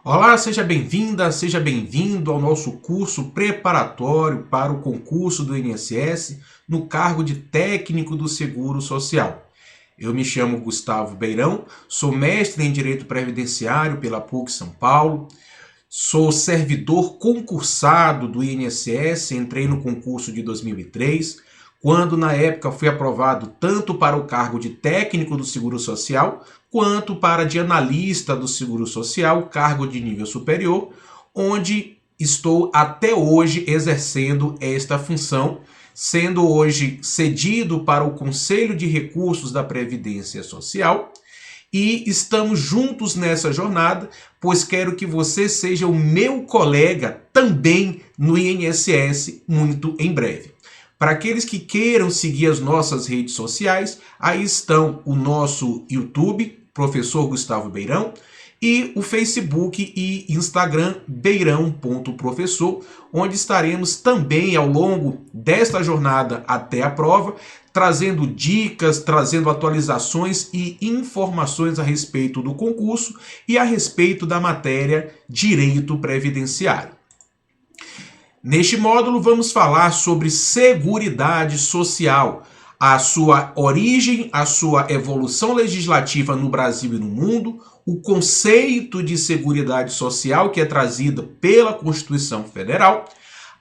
Olá, seja bem-vinda, seja bem-vindo ao nosso curso preparatório para o concurso do INSS no cargo de técnico do Seguro Social. Eu me chamo Gustavo Beirão, sou mestre em Direito Previdenciário pela PUC São Paulo, sou servidor concursado do INSS, entrei no concurso de 2003, quando na época fui aprovado tanto para o cargo de técnico do Seguro Social, quanto para de analista do Seguro Social, cargo de nível superior, onde estou até hoje exercendo esta função, sendo hoje cedido para o Conselho de Recursos da Previdência Social, e estamos juntos nessa jornada, pois quero que você seja o meu colega também no INSS muito em breve. Para aqueles que queiram seguir as nossas redes sociais, aí estão o nosso YouTube, Professor Gustavo Beirão, e o Facebook e Instagram beirão.professor, onde estaremos também ao longo desta jornada até a prova, trazendo dicas, trazendo atualizações e informações a respeito do concurso e a respeito da matéria Direito Previdenciário. Neste módulo vamos falar sobre Seguridade Social, a sua origem, a sua evolução legislativa no Brasil e no mundo, o conceito de Seguridade Social que é trazido pela Constituição Federal,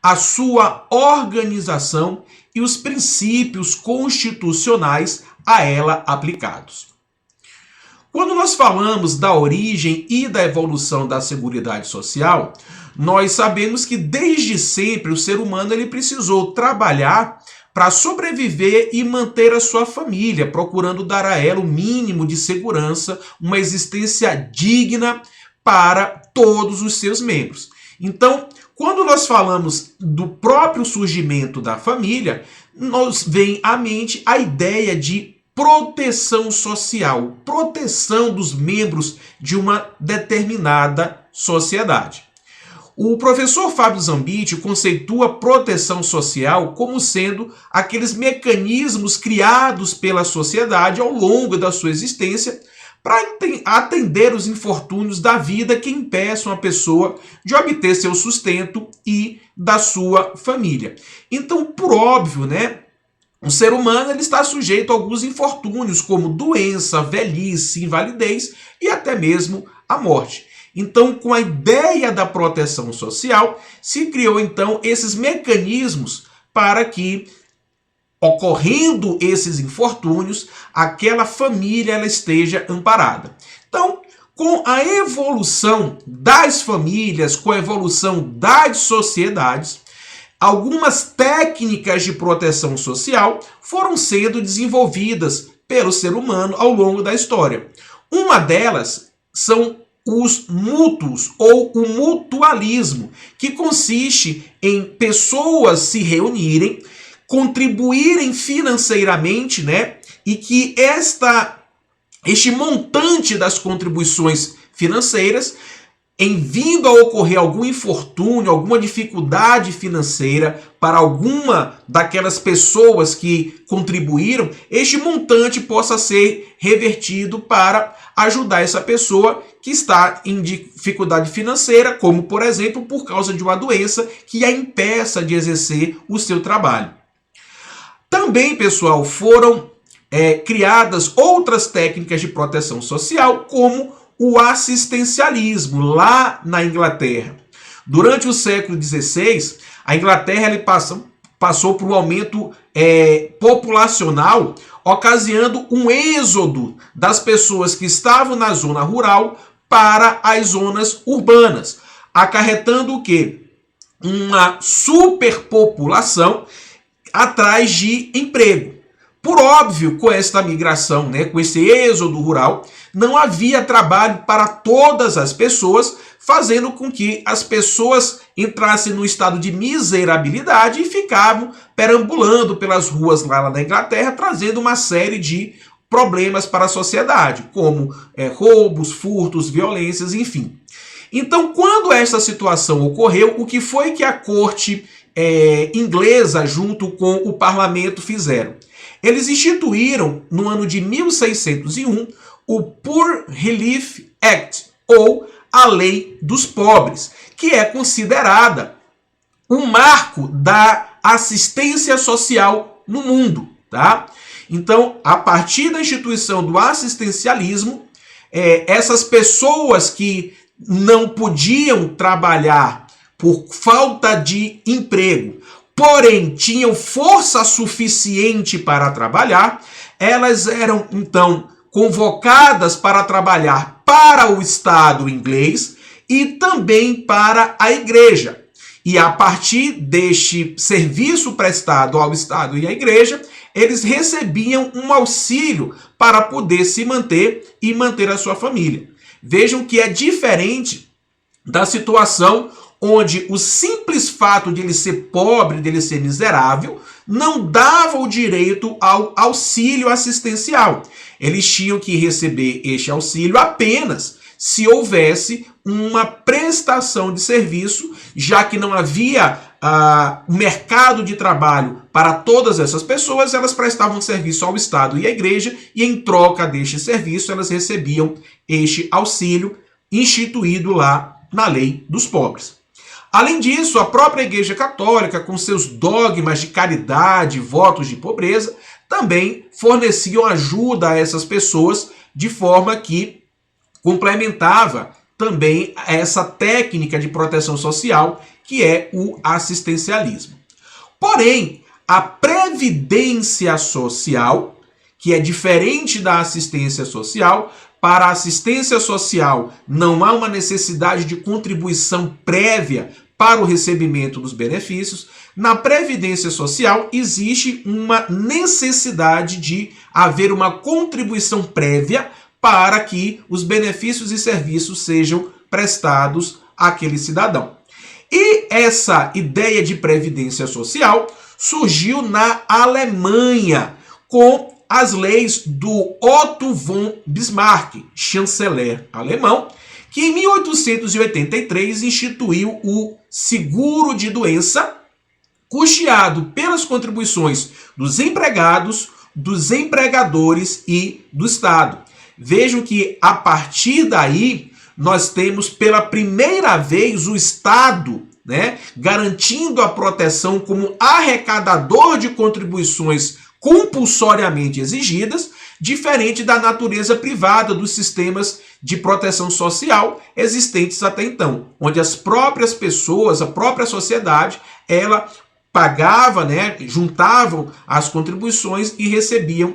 a sua organização e os princípios constitucionais a ela aplicados. Quando nós falamos da origem e da evolução da Seguridade Social, nós sabemos que desde sempre o ser humano ele precisou trabalhar para sobreviver e manter a sua família, procurando dar a ela o mínimo de segurança, uma existência digna para todos os seus membros. Então, quando nós falamos do próprio surgimento da família, nos vem à mente a ideia de proteção social, proteção dos membros de uma determinada sociedade. O professor Fábio Zambiti conceitua proteção social como sendo aqueles mecanismos criados pela sociedade ao longo da sua existência para atender os infortúnios da vida que impeçam a pessoa de obter seu sustento e da sua família. Então, por óbvio, né? O ser humano ele está sujeito a alguns infortúnios, como doença, velhice, invalidez e até mesmo a morte. Então, com a ideia da proteção social, se criou então esses mecanismos para que, ocorrendo esses infortúnios, aquela família ela esteja amparada. Então, com a evolução das famílias, com a evolução das sociedades, algumas técnicas de proteção social foram sendo desenvolvidas pelo ser humano ao longo da história. Uma delas são os mútuos ou o mutualismo, que consiste em pessoas se reunirem, contribuírem financeiramente, né? E que este montante das contribuições financeiras, em vindo a ocorrer algum infortúnio, alguma dificuldade financeira para alguma daquelas pessoas que contribuíram, este montante possa ser revertido para ajudar essa pessoa que está em dificuldade financeira, como, por exemplo, por causa de uma doença que a impeça de exercer o seu trabalho. Também, pessoal, foram criadas outras técnicas de proteção social, como o assistencialismo, lá na Inglaterra. Durante o século XVI, a Inglaterra ele passou por um aumento populacional, ocasionando um êxodo das pessoas que estavam na zona rural para as zonas urbanas, acarretando o quê? Uma superpopulação atrás de emprego. Por óbvio, com esta migração, né, com esse êxodo rural, não havia trabalho para todas as pessoas, fazendo com que as pessoas entrassem no estado de miserabilidade e ficavam perambulando pelas ruas lá na Inglaterra, trazendo uma série de problemas para a sociedade, como roubos, furtos, violências, enfim. Então, quando essa situação ocorreu, o que foi que a corte inglesa, junto com o parlamento, fizeram? Eles instituíram, no ano de 1601, o Poor Relief Act, ou a Lei dos Pobres, que é considerada um marco da assistência social no mundo, tá? Então, a partir da instituição do assistencialismo, essas pessoas que não podiam trabalhar por falta de emprego, porém tinham força suficiente para trabalhar, elas eram então convocadas para trabalhar para o Estado inglês e também para a igreja. E a partir deste serviço prestado ao Estado e à igreja, eles recebiam um auxílio para poder se manter e manter a sua família. Vejam que é diferente da situação onde o simples fato de ele ser pobre, de ele ser miserável, não dava o direito ao auxílio assistencial. Eles tinham que receber este auxílio apenas se houvesse uma prestação de serviço, já que não havia mercado de trabalho para todas essas pessoas, elas prestavam serviço ao Estado e à igreja, e em troca deste serviço elas recebiam este auxílio instituído lá na Lei dos Pobres. Além disso, a própria Igreja Católica, com seus dogmas de caridade, votos de pobreza, também forneciam ajuda a essas pessoas, de forma que complementava também essa técnica de proteção social, que é o assistencialismo. Porém, a previdência social, que é diferente da assistência social, para a assistência social não há uma necessidade de contribuição prévia para o recebimento dos benefícios. Na previdência social existe uma necessidade de haver uma contribuição prévia para que os benefícios e serviços sejam prestados àquele cidadão. E essa ideia de previdência social surgiu na Alemanha com as leis do Otto von Bismarck, chanceler alemão, que em 1883 instituiu o seguro de doença, custeado pelas contribuições dos empregados, dos empregadores e do Estado. Vejam que a partir daí nós temos pela primeira vez o Estado, garantindo a proteção como arrecadador de contribuições compulsoriamente exigidas, diferente da natureza privada dos sistemas de proteção social existentes até então, onde as próprias pessoas, a própria sociedade, ela pagava, juntavam as contribuições e recebiam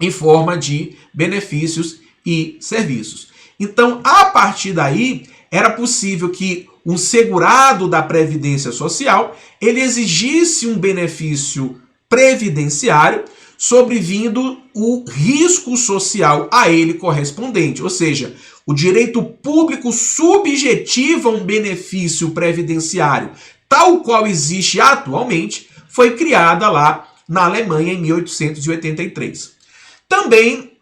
em forma de benefícios e serviços. Então, a partir daí, era possível que um segurado da Previdência Social, ele exigisse um benefício previdenciário, sobrevindo o risco social a ele correspondente. Ou seja, o direito público subjetiva um benefício previdenciário, tal qual existe atualmente, foi criada lá na Alemanha em 1883. Também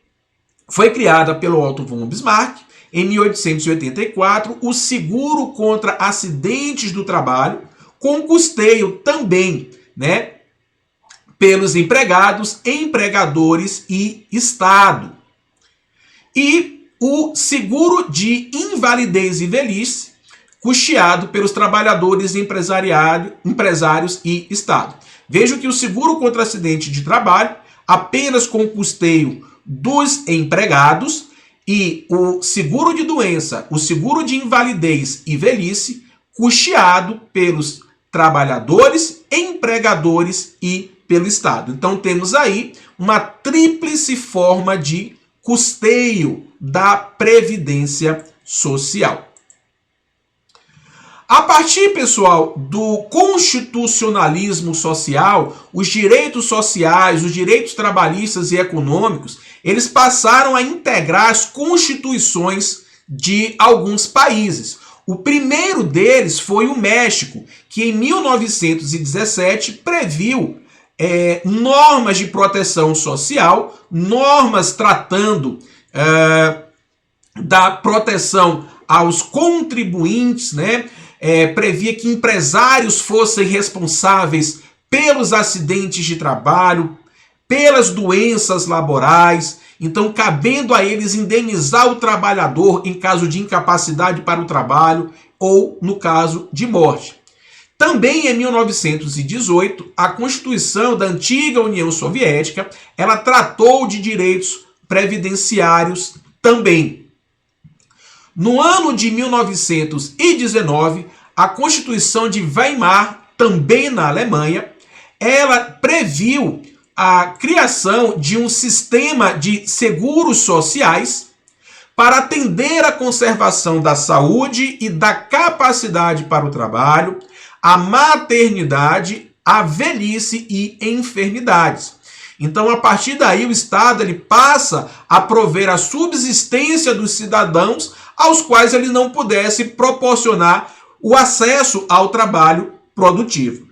foi criada pelo Otto von Bismarck, em 1884, o seguro contra acidentes do trabalho, com custeio também, pelos empregados, empregadores e Estado. E o seguro de invalidez e velhice, custeado pelos trabalhadores, empresários e Estado. Vejam que o seguro contra acidente de trabalho, apenas com custeio dos empregados, e o seguro de doença, o seguro de invalidez e velhice, custeado pelos trabalhadores, empregadores e pelo Estado. Então temos aí uma tríplice forma de custeio da Previdência Social. A partir, pessoal, do constitucionalismo social, os direitos sociais, os direitos trabalhistas e econômicos, eles passaram a integrar as constituições de alguns países. O primeiro deles foi o México, que em 1917 previu normas de proteção social, normas tratando da proteção aos contribuintes, previa que empresários fossem responsáveis pelos acidentes de trabalho, pelas doenças laborais. então cabendo a eles indenizar o trabalhador em caso de incapacidade para o trabalho ou no caso de morte. Também em 1918, a Constituição da antiga União Soviética, ela tratou de direitos previdenciários também. No ano de 1919, a Constituição de Weimar, também na Alemanha, ela previu a criação de um sistema de seguros sociais para atender à conservação da saúde e da capacidade para o trabalho, a maternidade, a velhice e enfermidades. Então, a partir daí, o Estado ele passa a prover a subsistência dos cidadãos aos quais ele não pudesse proporcionar o acesso ao trabalho produtivo.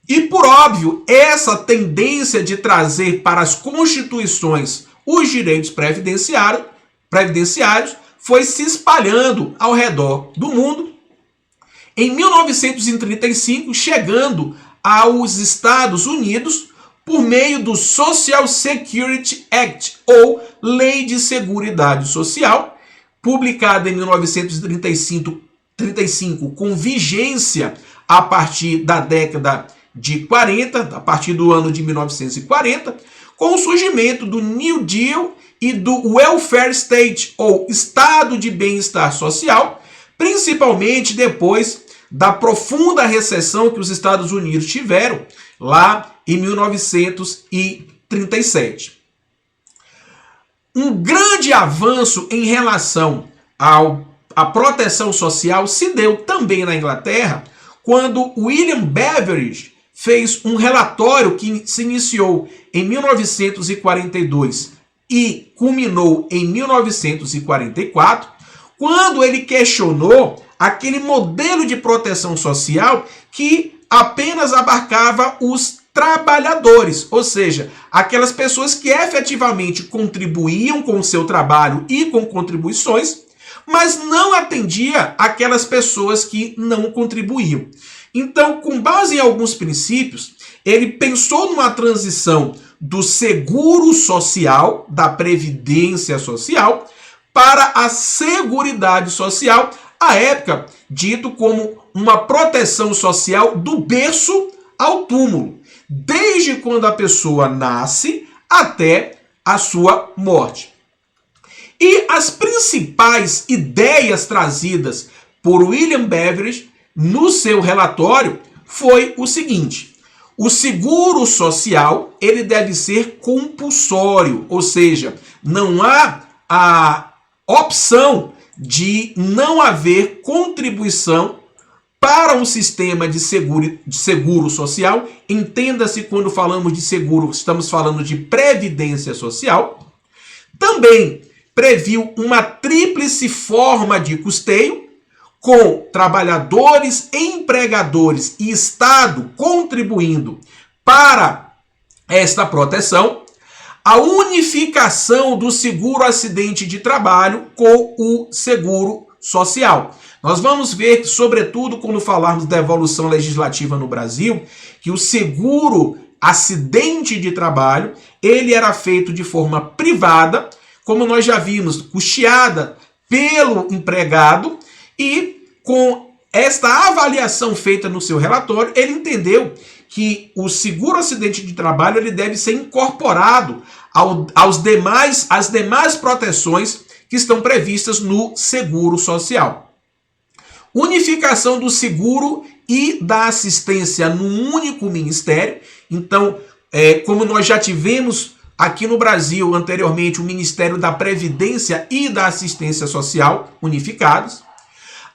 E, por óbvio, essa tendência de trazer para as constituições os direitos previdenciários foi se espalhando ao redor do mundo. Em 1935, chegando aos Estados Unidos por meio do Social Security Act, ou Lei de Seguridade Social, publicada em 1935 com vigência a partir da década de 40, a partir do ano de 1940, com o surgimento do New Deal e do Welfare State, ou Estado de Bem-Estar Social, principalmente depois da profunda recessão que os Estados Unidos tiveram lá em 1937. Um grande avanço em relação à proteção social se deu também na Inglaterra, quando William Beveridge fez um relatório que se iniciou em 1942 e culminou em 1944, quando ele questionou aquele modelo de proteção social que apenas abarcava os trabalhadores, ou seja, aquelas pessoas que efetivamente contribuíam com o seu trabalho e com contribuições, mas não atendia aquelas pessoas que não contribuíam. Então, com base em alguns princípios, ele pensou numa transição do seguro social, da previdência social, para a seguridade social, à época dito como uma proteção social do berço ao túmulo, desde quando a pessoa nasce até a sua morte. E as principais ideias trazidas por William Beveridge no seu relatório foi o seguinte: o seguro social ele deve ser compulsório, ou seja, não há a opção de não haver contribuição para um sistema de seguro social. Entenda-se, quando falamos de seguro, estamos falando de previdência social. Também previu uma tríplice forma de custeio, com trabalhadores, empregadores e Estado contribuindo para esta proteção. A unificação do seguro acidente de trabalho com o seguro social. Nós vamos ver que, sobretudo quando falarmos da evolução legislativa no Brasil, que o seguro acidente de trabalho, ele era feito de forma privada, como nós já vimos, custeada pelo empregado, e com esta avaliação feita no seu relatório, ele entendeu que o seguro acidente de trabalho ele deve ser incorporado às demais proteções que estão previstas no seguro social. Unificação do seguro e da assistência num único ministério. Então, como nós já tivemos aqui no Brasil anteriormente o Ministério da Previdência e da Assistência Social unificados.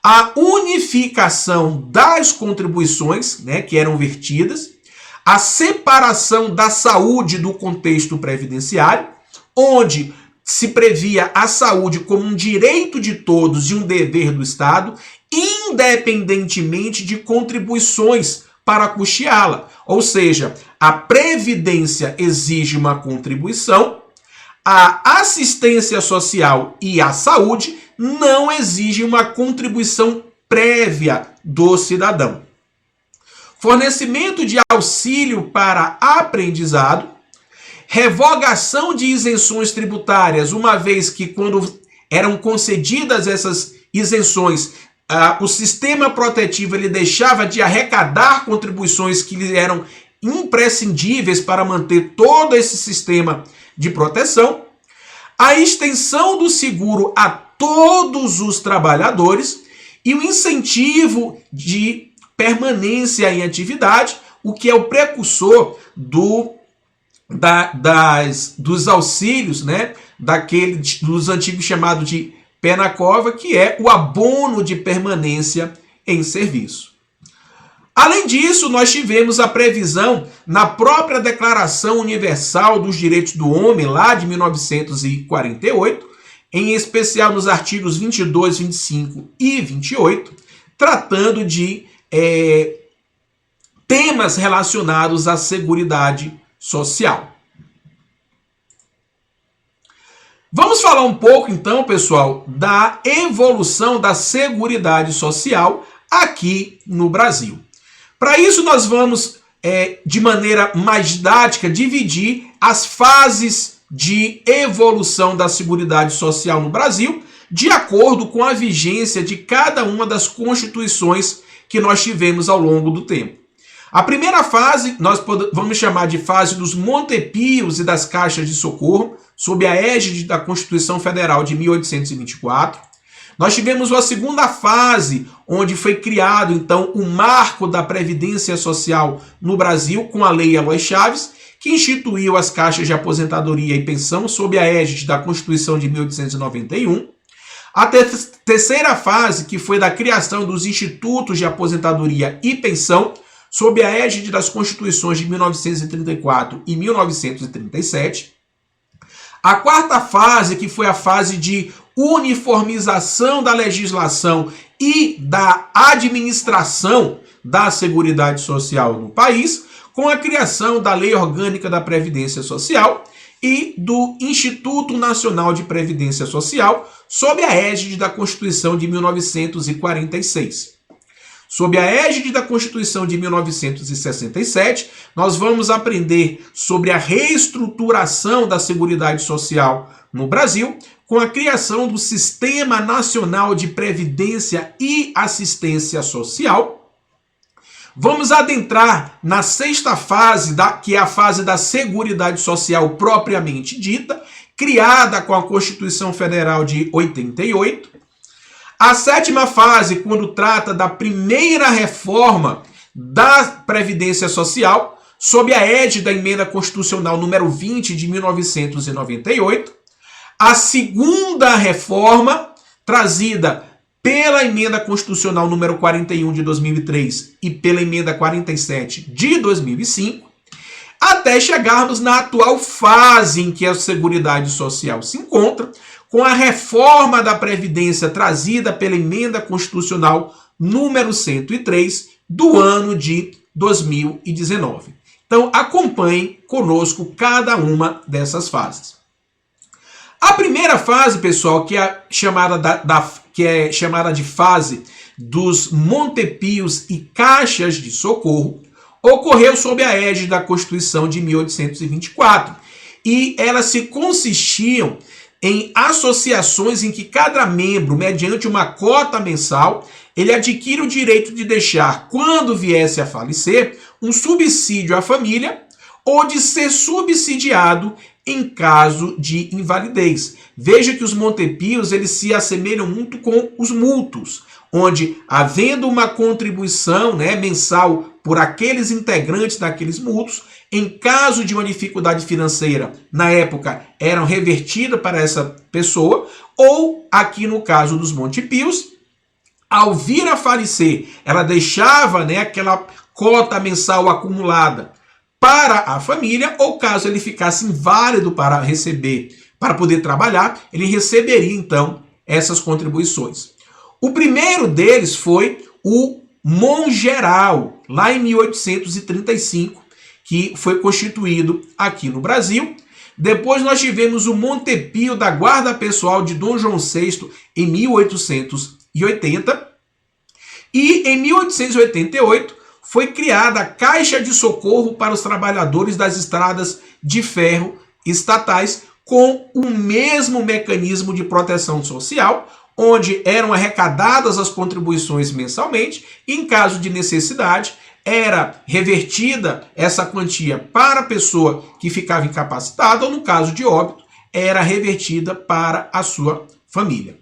A unificação das contribuições, né, que eram vertidas, a separação da saúde do contexto previdenciário, onde se previa a saúde como um direito de todos e um dever do Estado, independentemente de contribuições para custeá-la. Ou seja, a previdência exige uma contribuição, a assistência social e a saúde não exigem uma contribuição prévia do cidadão. Fornecimento de auxílio para aprendizado, revogação de isenções tributárias, uma vez que quando eram concedidas essas isenções, o sistema protetivo ele deixava de arrecadar contribuições que lhe eram imprescindíveis para manter todo esse sistema de proteção, a extensão do seguro a todos os trabalhadores e o incentivo de permanência em atividade, o que é o precursor dos auxílios, né, dos antigos chamados de pé na cova, que é o abono de permanência em serviço. Além disso, nós tivemos a previsão na própria Declaração Universal dos Direitos do Homem, lá de 1948, em especial nos artigos 22, 25 e 28, tratando de temas relacionados à Seguridade Social. Vamos falar um pouco, então, pessoal, da evolução da Seguridade Social aqui no Brasil. Para isso, nós vamos, de maneira mais didática, dividir as fases de evolução da Seguridade Social no Brasil, de acordo com a vigência de cada uma das constituições que nós tivemos ao longo do tempo. A primeira fase, nós vamos chamar de fase dos Montepios e das Caixas de Socorro, sob a égide da Constituição Federal de 1824. Nós tivemos a segunda fase, onde foi criado, então, o marco da Previdência Social no Brasil, com a Lei Eloy Chaves, que instituiu as caixas de aposentadoria e pensão sob a égide da Constituição de 1891. A terceira fase, que foi da criação dos institutos de aposentadoria e pensão, sob a égide das Constituições de 1934 e 1937. A quarta fase, que foi a fase de uniformização da legislação e da administração da Seguridade Social no país, com a criação da Lei Orgânica da Previdência Social e do Instituto Nacional de Previdência Social, sob a égide da Constituição de 1946. Sob a égide da Constituição de 1967, nós vamos aprender sobre a reestruturação da Seguridade Social no Brasil, com a criação do Sistema Nacional de Previdência e Assistência Social. Vamos adentrar na sexta fase, que é a fase da Seguridade Social propriamente dita, criada com a Constituição Federal de 88. A sétima fase, quando trata da primeira reforma da Previdência Social, sob a égide da Emenda Constitucional número 20 de 1998. A segunda reforma, trazida pela Emenda Constitucional número 41 de 2003 e pela Emenda 47 de 2005, até chegarmos na atual fase em que a Seguridade Social se encontra, com a reforma da Previdência trazida pela Emenda Constitucional número 103 do ano de 2019. Então, acompanhem conosco cada uma dessas fases. A primeira fase, pessoal, que é chamada de fase dos Montepios e Caixas de Socorro, ocorreu sob a égide da Constituição de 1824, e elas se consistiam em associações em que cada membro, mediante uma cota mensal, ele adquire o direito de deixar, quando viesse a falecer, um subsídio à família ou de ser subsidiado em caso de invalidez. Veja que os Montepios eles se assemelham muito com os mútuos, onde, havendo uma contribuição, mensal por aqueles integrantes daqueles mútuos, em caso de uma dificuldade financeira, na época, eram revertidas para essa pessoa, ou, aqui no caso dos Montepios, ao vir a falecer, ela deixava aquela cota mensal acumulada para a família, ou caso ele ficasse inválido para receber, para poder trabalhar, ele receberia, então, essas contribuições. O primeiro deles foi o Mongeral, lá em 1835, que foi constituído aqui no Brasil. Depois nós tivemos o Montepio da Guarda Pessoal de Dom João VI em 1880. E em 1888 foi criada a Caixa de Socorro para os trabalhadores das estradas de ferro estatais com o mesmo mecanismo de proteção social, onde eram arrecadadas as contribuições mensalmente, e em caso de necessidade, era revertida essa quantia para a pessoa que ficava incapacitada, ou no caso de óbito, era revertida para a sua família.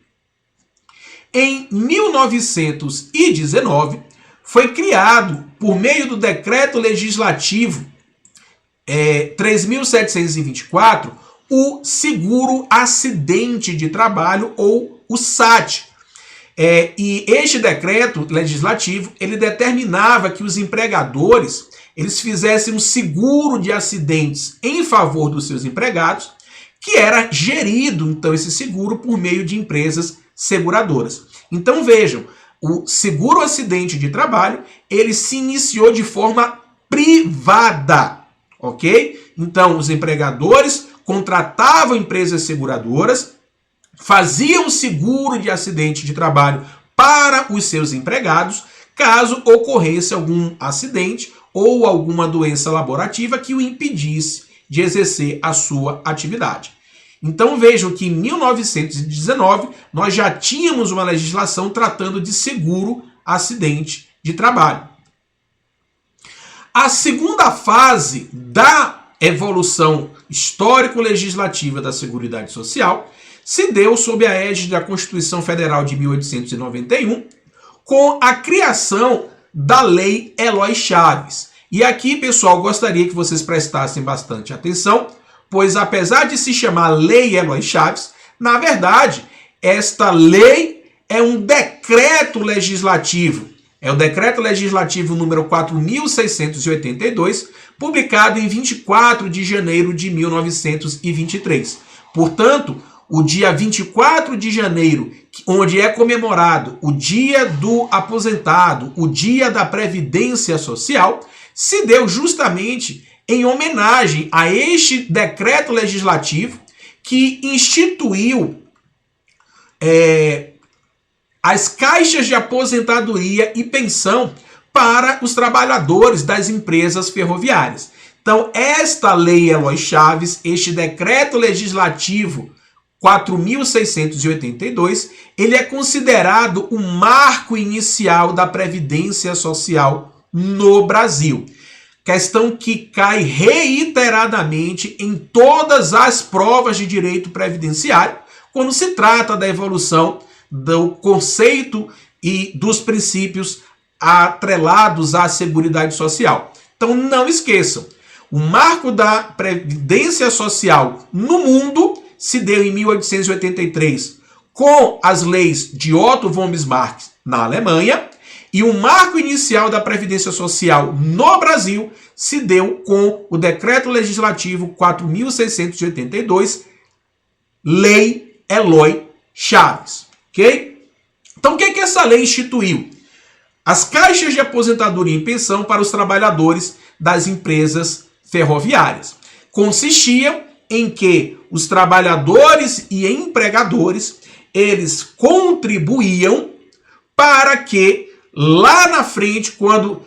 Em 1919, foi criado, por meio do Decreto Legislativo 3.724, o Seguro Acidente de Trabalho, ou o SAT. E este decreto legislativo, ele determinava que os empregadores eles fizessem um seguro de acidentes em favor dos seus empregados, que era gerido, então, esse seguro por meio de empresas seguradoras. Então, vejam, o seguro acidente de trabalho, ele se iniciou de forma privada, ok? Então, os empregadores contratavam empresas seguradoras, faziam seguro de acidente de trabalho para os seus empregados, caso ocorresse algum acidente ou alguma doença laborativa que o impedisse de exercer a sua atividade. Então vejam que em 1919 nós já tínhamos uma legislação tratando de seguro acidente de trabalho. A segunda fase da evolução histórico-legislativa da Seguridade Social se deu sob a égide da Constituição Federal de 1891, com a criação da Lei Eloy Chaves. E aqui, pessoal, gostaria que vocês prestassem bastante atenção, pois apesar de se chamar Lei Eloy Chaves, na verdade, esta lei é um decreto legislativo. É o decreto legislativo número 4.682, publicado em 24 de janeiro de 1923. Portanto, o dia 24 de janeiro, onde é comemorado o Dia do Aposentado, o Dia da Previdência Social, se deu justamente em homenagem a este decreto legislativo que instituiu as caixas de aposentadoria e pensão para os trabalhadores das empresas ferroviárias. Então, esta Lei Eloy Chaves, este decreto legislativo 4.682, ele é considerado o marco inicial da Previdência Social no Brasil. Questão que cai reiteradamente em todas as provas de direito previdenciário, quando se trata da evolução do conceito e dos princípios atrelados à Seguridade Social. Então não esqueçam, o marco da Previdência Social no mundo se deu em 1883 com as leis de Otto von Bismarck na Alemanha, e o marco inicial da Previdência Social no Brasil se deu com o Decreto Legislativo 4.682, Lei Eloy Chaves. Ok? Então, o que é que essa lei instituiu? As caixas de aposentadoria e pensão para os trabalhadores das empresas ferroviárias. Consistiam em que os trabalhadores e empregadores, eles contribuíam para que lá na frente, quando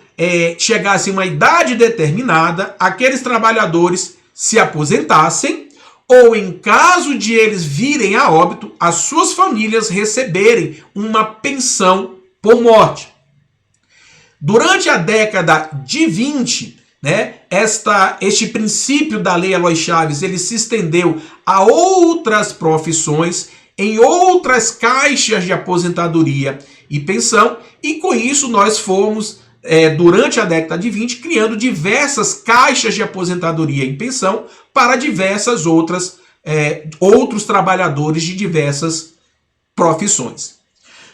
chegasse uma idade determinada, aqueles trabalhadores se aposentassem, ou em caso de eles virem a óbito, as suas famílias receberem uma pensão por morte. Durante a década de 20, este princípio da Lei Eloy Chaves, ele se estendeu a outras profissões, em outras caixas de aposentadoria e pensão, e com isso nós fomos, durante a década de 20, criando diversas caixas de aposentadoria e pensão para diversas outros trabalhadores de diversas profissões.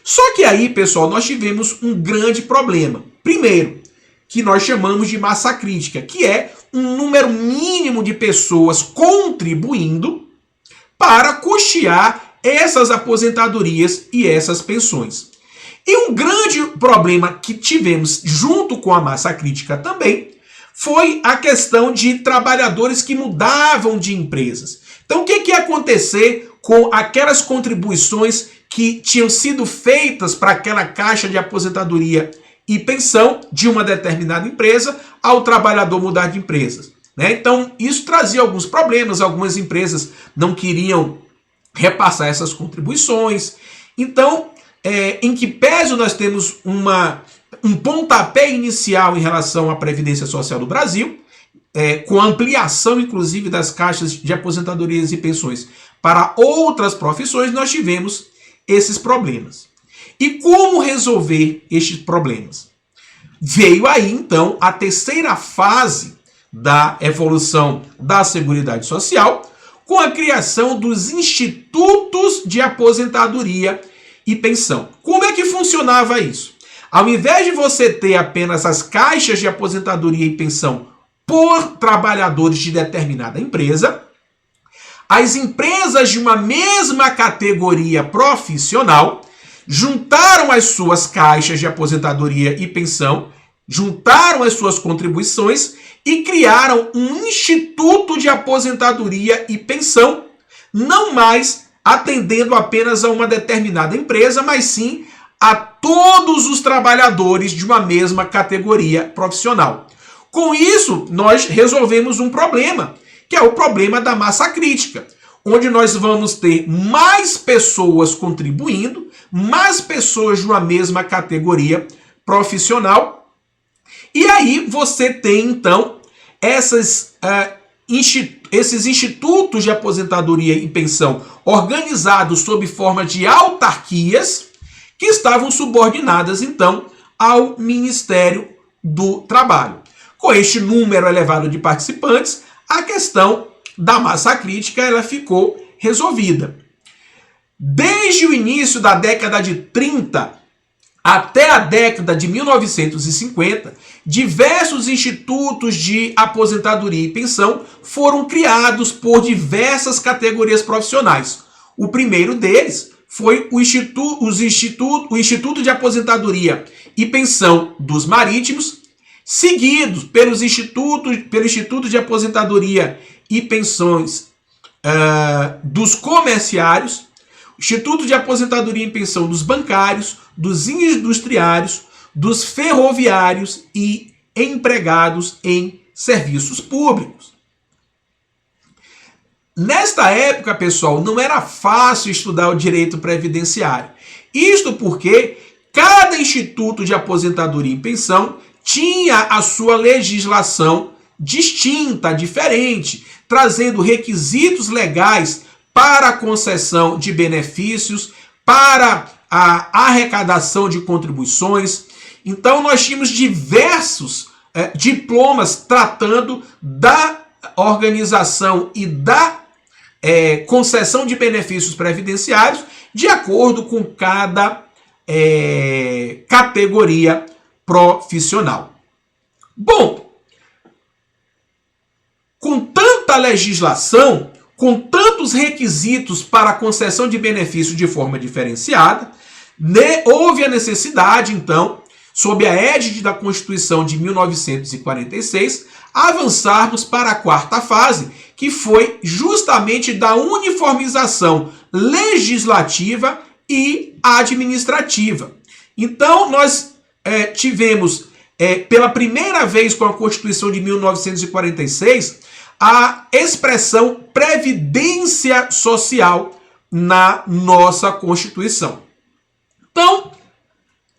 Só que aí, pessoal, nós tivemos um grande problema. Primeiro, que nós chamamos de massa crítica, que é um número mínimo de pessoas contribuindo para custear essas aposentadorias e essas pensões. E um grande problema que tivemos junto com a massa crítica também foi a questão de trabalhadores que mudavam de empresas. Então, o que ia acontecer com aquelas contribuições que tinham sido feitas para aquela caixa de aposentadoria e pensão de uma determinada empresa ao trabalhador mudar de empresas? né? Então, isso trazia alguns problemas, algumas empresas não queriam repassar essas contribuições. Então, em que pese nós temos um pontapé inicial em relação à Previdência Social do Brasil, com ampliação, inclusive, das caixas de aposentadorias e pensões para outras profissões, nós tivemos esses problemas. E como resolver estes problemas? Veio aí, então, a terceira fase da evolução da Seguridade Social, com a criação dos institutos de aposentadoria e pensão. Como é que funcionava isso? Ao invés de você ter apenas as caixas de aposentadoria e pensão por trabalhadores de determinada empresa, as empresas de uma mesma categoria profissional juntaram as suas caixas de aposentadoria e pensão, juntaram as suas contribuições e criaram um instituto de aposentadoria e pensão, não mais atendendo apenas a uma determinada empresa, mas sim a todos os trabalhadores de uma mesma categoria profissional. Com isso, nós resolvemos um problema, que é o problema da massa crítica, onde nós vamos ter mais pessoas contribuindo, mais pessoas de uma mesma categoria profissional. E aí você tem, então, esses institutos de aposentadoria e pensão organizados sob forma de autarquias que estavam subordinadas, então, ao Ministério do Trabalho. Com este número elevado de participantes, a questão da massa crítica ela ficou resolvida. Desde o início da década de 30 até a década de 1950, diversos institutos de aposentadoria e pensão foram criados por diversas categorias profissionais. O primeiro deles foi o Instituto de Aposentadoria e Pensão dos Marítimos, seguidos pelo Instituto de Aposentadoria e Pensões dos Comerciários, Instituto de Aposentadoria e Pensão dos Bancários, dos Industriários, dos Ferroviários e empregados em serviços públicos. Nesta época, pessoal, não era fácil estudar o direito previdenciário. Isto porque cada instituto de aposentadoria e pensão tinha a sua legislação distinta, diferente, trazendo requisitos legais para a concessão de benefícios, para a arrecadação de contribuições. Então, nós tínhamos diversos diplomas tratando da organização e da concessão de benefícios previdenciários de acordo com cada categoria profissional. Bom, com tanta legislação, com tantos requisitos para a concessão de benefícios de forma diferenciada, houve a necessidade, então, sob a égide da Constituição de 1946, avançarmos para a quarta fase, que foi justamente da uniformização legislativa e administrativa. Então, nós tivemos, pela primeira vez com a Constituição de 1946, a expressão Previdência Social na nossa Constituição. Então,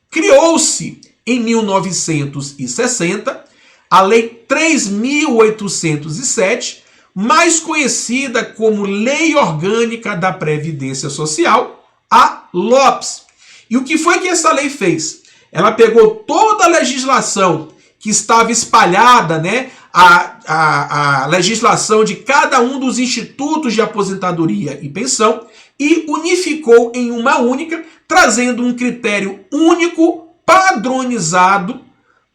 criou-se em 1960 a Lei 3.807, mais conhecida como Lei Orgânica da Previdência Social, a LOPS. E o que foi que essa lei fez? Ela pegou toda a legislação que estava espalhada, né, a legislação de cada um dos institutos de aposentadoria e pensão e unificou em uma única, trazendo um critério único, padronizado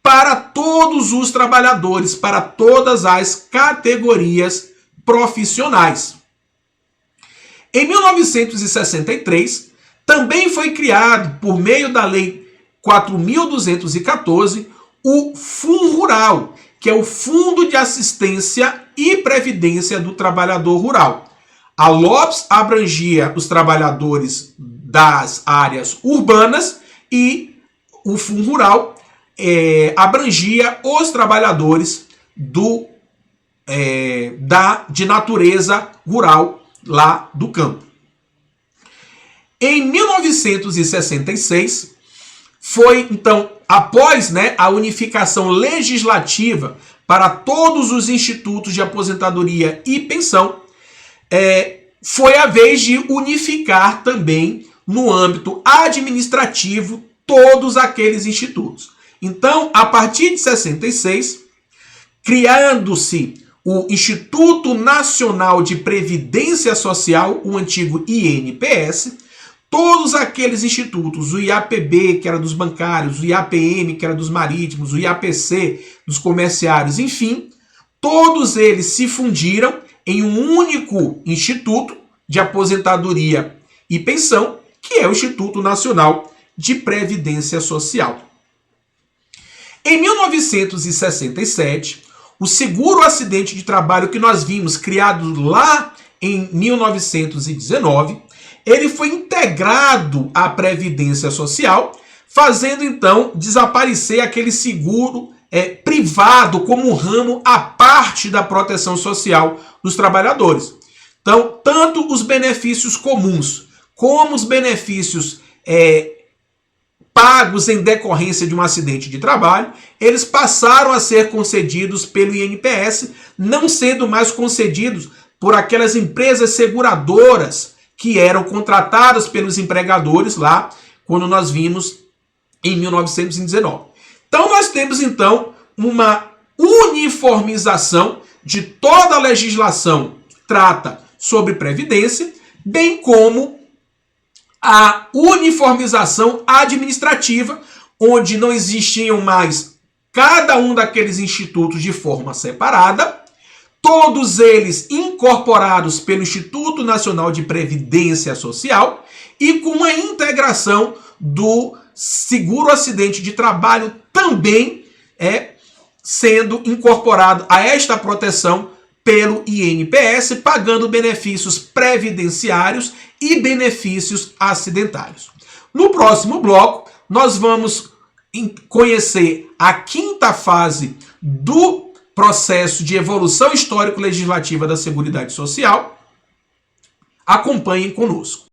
para todos os trabalhadores, para todas as categorias profissionais. Em 1963, também foi criado, por meio da Lei 4.214, o FUNRural, que é o Fundo de Assistência e Previdência do Trabalhador Rural. A LOPS abrangia os trabalhadores das áreas urbanas e o FUNRural abrangia os trabalhadores do de natureza rural lá do campo. Em 1966, foi então, após a unificação legislativa para todos os institutos de aposentadoria e pensão, foi a vez de unificar também no âmbito administrativo todos aqueles institutos. Então, a partir de 66, criando-se o Instituto Nacional de Previdência Social, o antigo INPS, todos aqueles institutos, o IAPB, que era dos bancários, o IAPM, que era dos marítimos, o IAPC, dos comerciários, enfim, todos eles se fundiram em um único instituto de aposentadoria e pensão, que é o Instituto Nacional de Previdência Social. Em 1967, o seguro acidente de trabalho que nós vimos criado lá em 1919, ele foi integrado à Previdência Social, fazendo então desaparecer aquele seguro privado como um ramo à parte da proteção social dos trabalhadores. Então, tanto os benefícios comuns como os benefícios pagos em decorrência de um acidente de trabalho, eles passaram a ser concedidos pelo INPS, não sendo mais concedidos por aquelas empresas seguradoras que eram contratadas pelos empregadores lá, quando nós vimos em 1919. Então nós temos então uma uniformização de toda a legislação que trata sobre previdência, bem como a uniformização administrativa, onde não existiam mais cada um daqueles institutos de forma separada, todos eles incorporados pelo Instituto Nacional de Previdência Social e com a integração do seguro acidente de trabalho também sendo incorporado a esta proteção pelo INPS, pagando benefícios previdenciários e benefícios acidentários. No próximo bloco, nós vamos conhecer a quinta fase do processo de evolução histórico-legislativa da Seguridade Social. Acompanhem conosco.